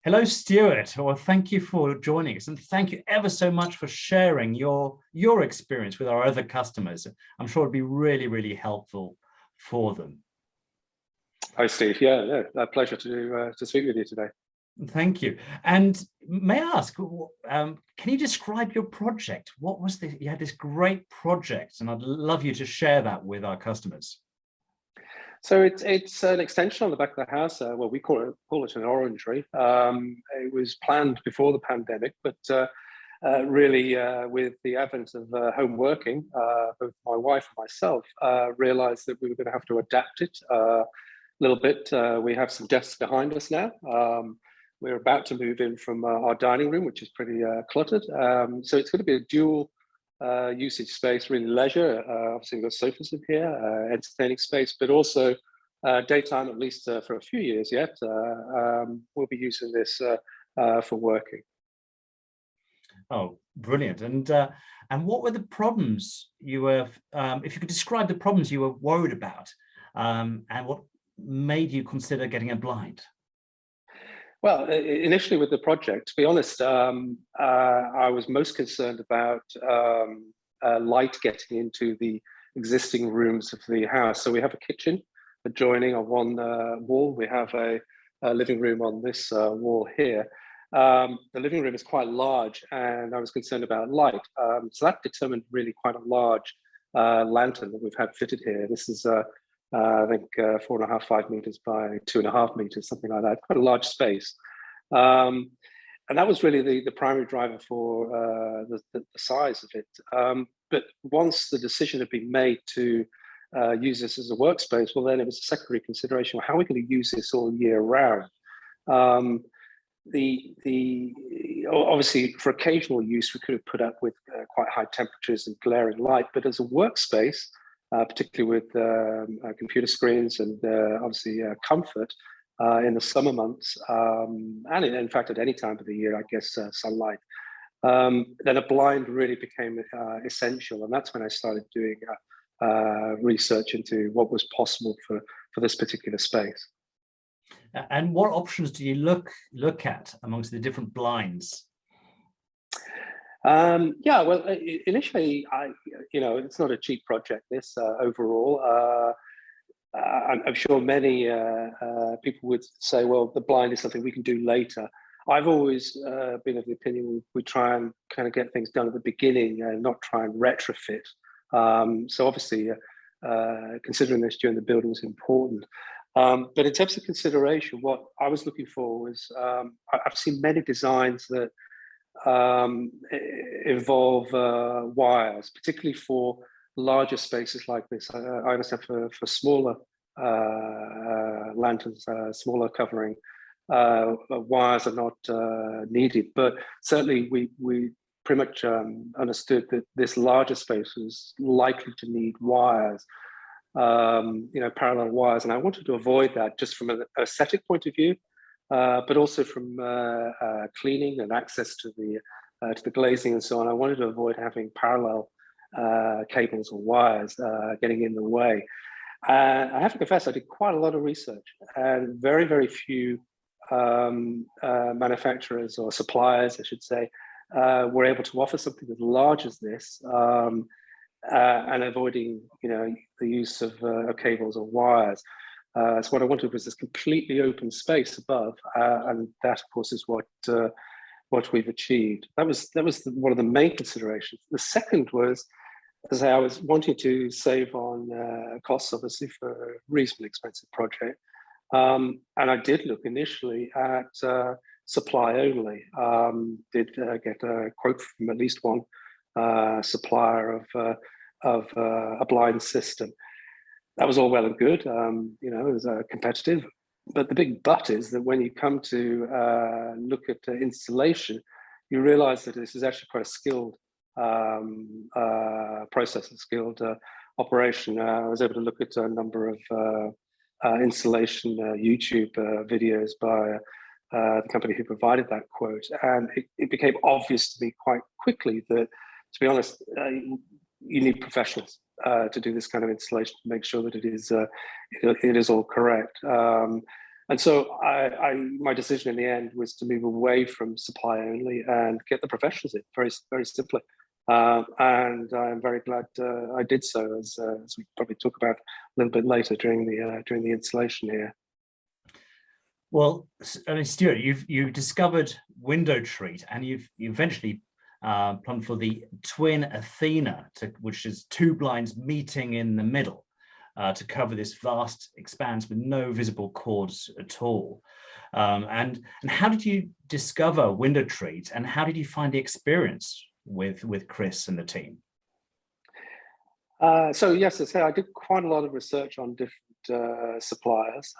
Hello, Stuart. Well, thank you for joining us, and thank you ever so much for sharing your experience with our other customers. I'm sure it'd be really, really helpful for them. Hi, Steve. Yeah, a pleasure to speak with you today. Thank you. And may I ask, can you describe your project? What was this? You had this great project, and I'd love you to share that with our customers. So it's an extension on the back of the house. Well, we call it an orangery. It was planned before the pandemic, but really with the advent of home working, both my wife and myself realized that we were going to have to adapt it a little bit. We have some desks behind us now. We're about to move in from our dining room, which is pretty cluttered. So it's going to be a dual usage space, really leisure. Obviously, we've got sofas in here, entertaining space, but also daytime, at least for a few years yet. We'll be using this for working. Oh, brilliant! And what were the problems you were? If you could describe the problems you were worried about, and what made you consider getting a blind? Well, initially with the project, to be honest, I was most concerned about light getting into the existing rooms of the house. So we have a kitchen adjoining on one wall. We have a living room on this wall here. The living room is quite large, and I was concerned about light. So that determined really quite a large lantern that we've had fitted here. This is I think 4.5, 5 meters by 2.5 meters, something like that. Quite a large space, and that was really the primary driver for the size of it. But once the decision had been made to use this as a workspace, well, then it was a secondary consideration: well, how are we going to use this all year round? Obviously, for occasional use, we could have put up with quite high temperatures and glaring light, but as a workspace, particularly with computer screens and obviously comfort in the summer months, and in fact at any time of the year, I guess sunlight, then a blind really became essential. And that's when I started doing research into what was possible for this particular space. And what options do you look at amongst the different blinds? Yeah, well, initially, it's not a cheap project, this overall. I'm sure many people would say, well, the blind is something we can do later. I've always been of the opinion we try and kind of get things done at the beginning and not try and retrofit. So obviously, considering this during the build was important. But in terms of consideration, what I was looking for was, I've seen many designs that involve wires, particularly for larger spaces like this. I understand for smaller lanterns, smaller covering, wires are not needed. But certainly we pretty much understood that this larger space was likely to need wires, parallel wires. And I wanted to avoid that just from an aesthetic point of view, but also from cleaning and access to the glazing and so on. I wanted to avoid having parallel cables or wires getting in the way. I have to confess, I did quite a lot of research, and very, very few manufacturers or suppliers, I should say, were able to offer something as large as this, and avoiding, the use of cables or wires. So what I wanted was this completely open space above, and that, of course, is what we've achieved. That was one of the main considerations. The second was, as I was wanting to save on costs, obviously, for a reasonably expensive project. And I did look initially at supply only. Did get a quote from at least one supplier of a blind system. That was all well and good. It was competitive. But the big but is that when you come to look at installation, you realize that this is actually quite a skilled process, a skilled operation. I was able to look at a number of installation YouTube videos by the company who provided that quote. And it became obvious to me quite quickly that, to be honest, you need professionals to do this kind of installation to make sure that it is all correct. And so my decision in the end was to move away from supply only and get the professionals in, very simply. And I'm very glad I did so, as we probably talk about a little bit later during the installation here. Well, I mean, Stuart, you've discovered WindowTreat, and you've eventually plumbed for the twin Athena, which is two blinds meeting in the middle to cover this vast expanse with no visible chords at all. And how did you discover WindowTreat, and how did you find the experience with Chris and the team? So yes, as I say, I did quite a lot of research on different suppliers.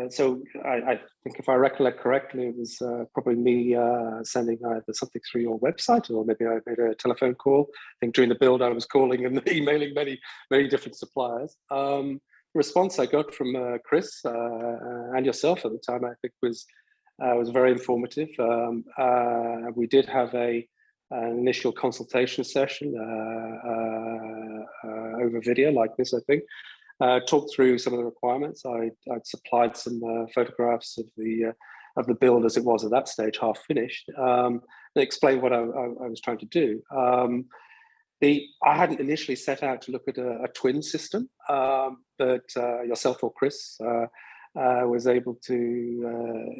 So I think if I recollect correctly, it was probably me sending either something through your website, or maybe I made a telephone call. I think during the build I was calling and emailing many different suppliers. The response I got from Chris and yourself at the time, I think, was very informative. We did have an initial consultation session over video like this, I think. Talked through some of the requirements. I'd supplied some photographs of the build as it was at that stage, half finished, and explained what I was trying to do. I hadn't initially set out to look at a twin system, but yourself or Chris was able to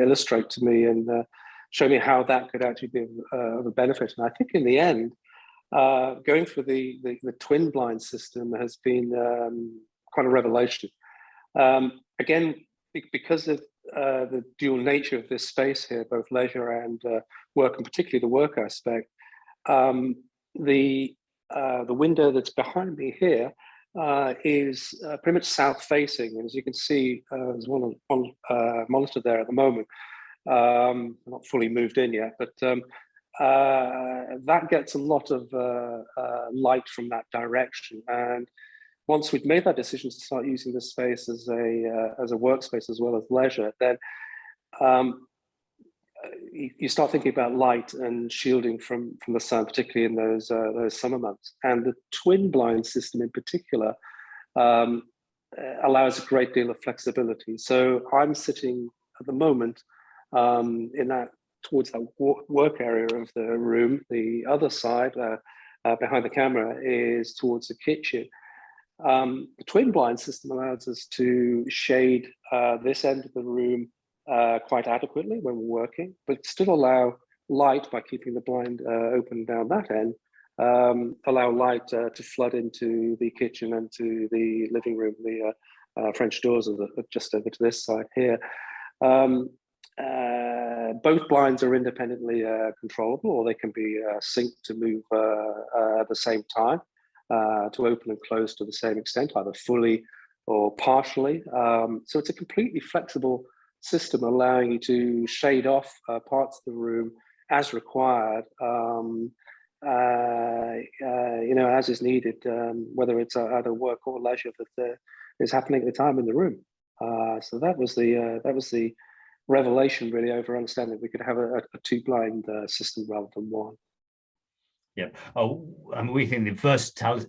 illustrate to me and show me how that could actually be of a benefit. And I think in the end, going for the twin blind system has been quite a revelation. Again, because of the dual nature of this space here, both leisure and work, and particularly the work aspect, the window that's behind me here is pretty much south-facing. And as you can see, there's one monitor there at the moment. Not fully moved in yet, but that gets a lot of light from that direction. And once we'd made that decision to start using this space as a workspace as well as leisure, then you start thinking about light and shielding from the sun, particularly in those summer months. And the twin blind system in particular allows a great deal of flexibility. So I'm sitting at the moment in that, towards that work area of the room. The other side, behind the camera, is towards the kitchen. The twin blind system allows us to shade this end of the room quite adequately when we're working, but still allow light by keeping the blind open down that end, allow light to flood into the kitchen and to the living room. The French doors are just over to this side here. Both blinds are independently controllable, or they can be synced to move at the same time, to open and close to the same extent, either fully or partially. So it's a completely flexible system, allowing you to shade off parts of the room as required, as is needed, whether it's either work or leisure that is happening at the time in the room. So that was the revelation, really, over understanding we could have a two blind system rather than one. Yeah. Oh, I mean, we think the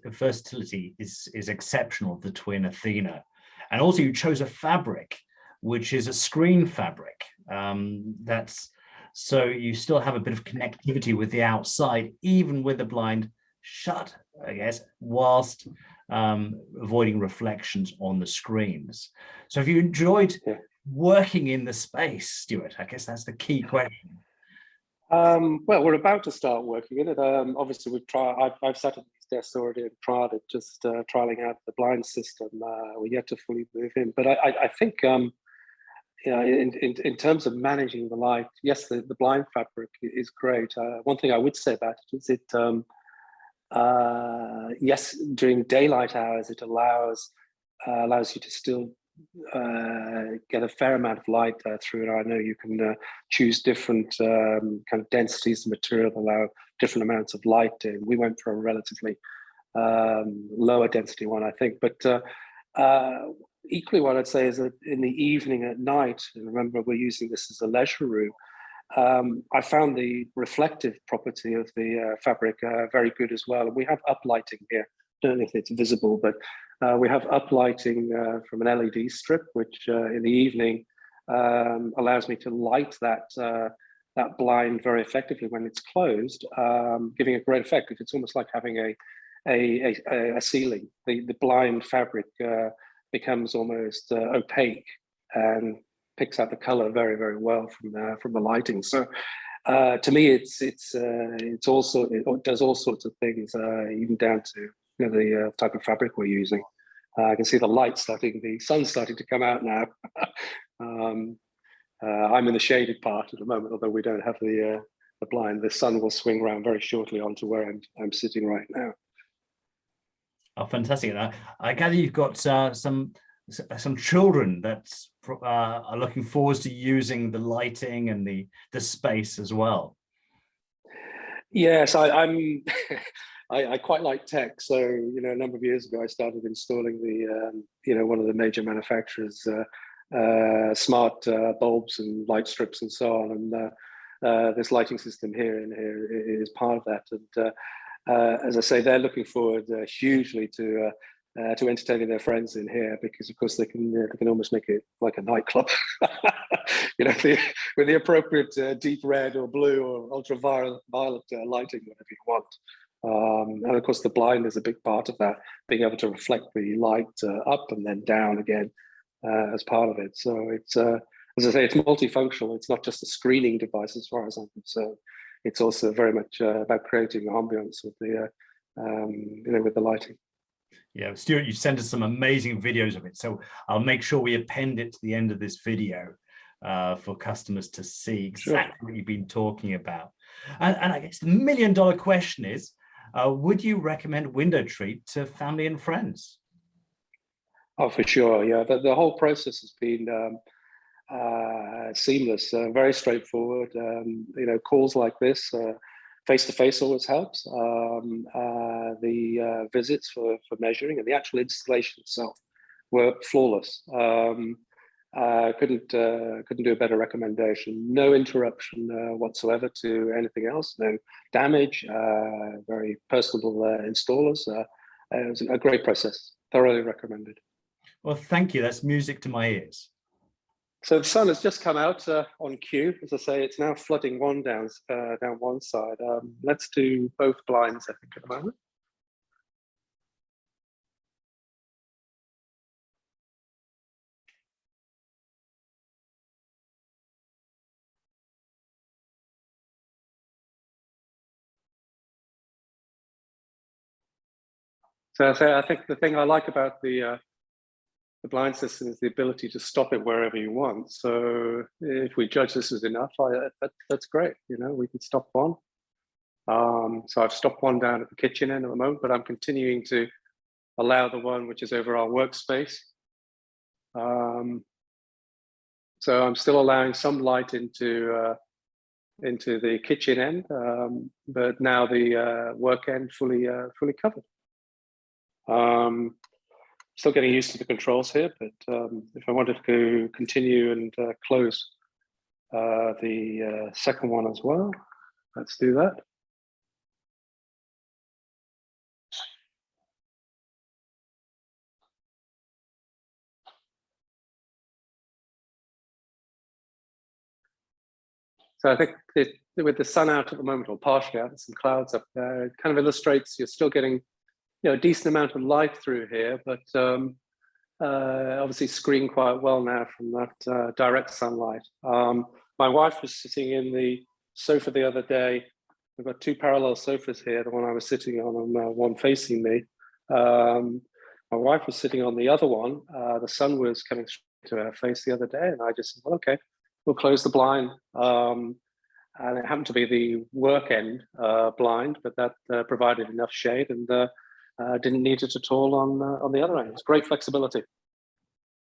versatility is exceptional of the twin Athena, and also you chose a fabric which is a screen fabric. That's so you still have a bit of connectivity with the outside, even with the blind shut, I guess, whilst avoiding reflections on the screens. So have you enjoyed working in the space, Stuart? I guess that's the key question. Well, we're about to start working in it. Obviously, I've sat at these desks already and tried it, just trialing out the blind system. We're yet to fully move in, but I think in terms of managing the light, yes, the blind fabric is great. One thing I would say about it is yes, during daylight hours, it allows you to still get a fair amount of light through it. I know you can choose different kind of densities of material that allow different amounts of light in. We went for a relatively lower density one, I think. But equally, what I'd say is that in the evening, at night, and remember we're using this as a leisure room, I found the reflective property of the fabric very good as well. And we have uplighting here. I don't know if it's visible, but We have uplighting from an LED strip, which in the evening allows me to light that blind very effectively when it's closed, giving a great effect. It's almost like having a ceiling. The blind fabric becomes almost opaque and picks out the color very, very well from the lighting. So to me, it does all sorts of things, even down to the type of fabric we're using. I can see the sun's starting to come out now. I'm in the shaded part at the moment, although we don't have the blind. The sun will swing around very shortly onto where I'm sitting right now. Oh, fantastic! I gather you've got some children that are looking forward to using the lighting and the space as well. Yes, I'm. I quite like tech, so a number of years ago I started installing the one of the major manufacturers' smart bulbs and light strips and so on, and this lighting system here is part of that. And as I say, they're looking forward hugely to entertaining their friends in here, because of course they can almost make it like a nightclub, with the appropriate deep red or blue or ultraviolet lighting, whatever you want. And of course, the blind is a big part of that, being able to reflect the light up and then down again as part of it. So it's, as I say, it's multifunctional. It's not just a screening device as far as I'm concerned. It's also very much about creating ambience with the, with the lighting. Yeah, Stuart, you sent us some amazing videos of it. So I'll make sure we append it to the end of this video for customers to see exactly what you've been talking about. And I guess the $1 million question is, would you recommend WindowTreat to family and friends? Oh, for sure. Yeah, the whole process has been seamless, very straightforward. Calls like this, face-to-face always helps. The visits for measuring and the actual installation itself were flawless. Couldn't do a better recommendation. No interruption whatsoever to anything else. No damage. Very personable installers. It was a great process. Thoroughly recommended. Well, thank you. That's music to my ears. So the sun has just come out on cue. As I say, it's now flooding down one side. Let's do both blinds, I think, at the moment. So I think the thing I like about the blind system is the ability to stop it wherever you want. So if we judge this as enough, that's great. We can stop one. So I've stopped one down at the kitchen end at the moment, but I'm continuing to allow the one which is over our workspace. So I'm still allowing some light into the kitchen end, but now the work end fully covered. Still getting used to the controls here, but if I wanted to continue and close the second one as well, let's do that. So I think with the sun out at the moment, or partially out, there's some clouds up there. It kind of illustrates you're still getting a decent amount of light through here, but obviously screened quite well now from that direct sunlight. My wife was sitting in the sofa the other day. We've got two parallel sofas here, the one I was sitting on and one facing me. My wife was sitting on the other one. The sun was coming to her face the other day, and I just said, well, okay, we'll close the blind. And it happened to be the work end blind, but that provided enough shade and didn't need it at all on the other end. It's great flexibility.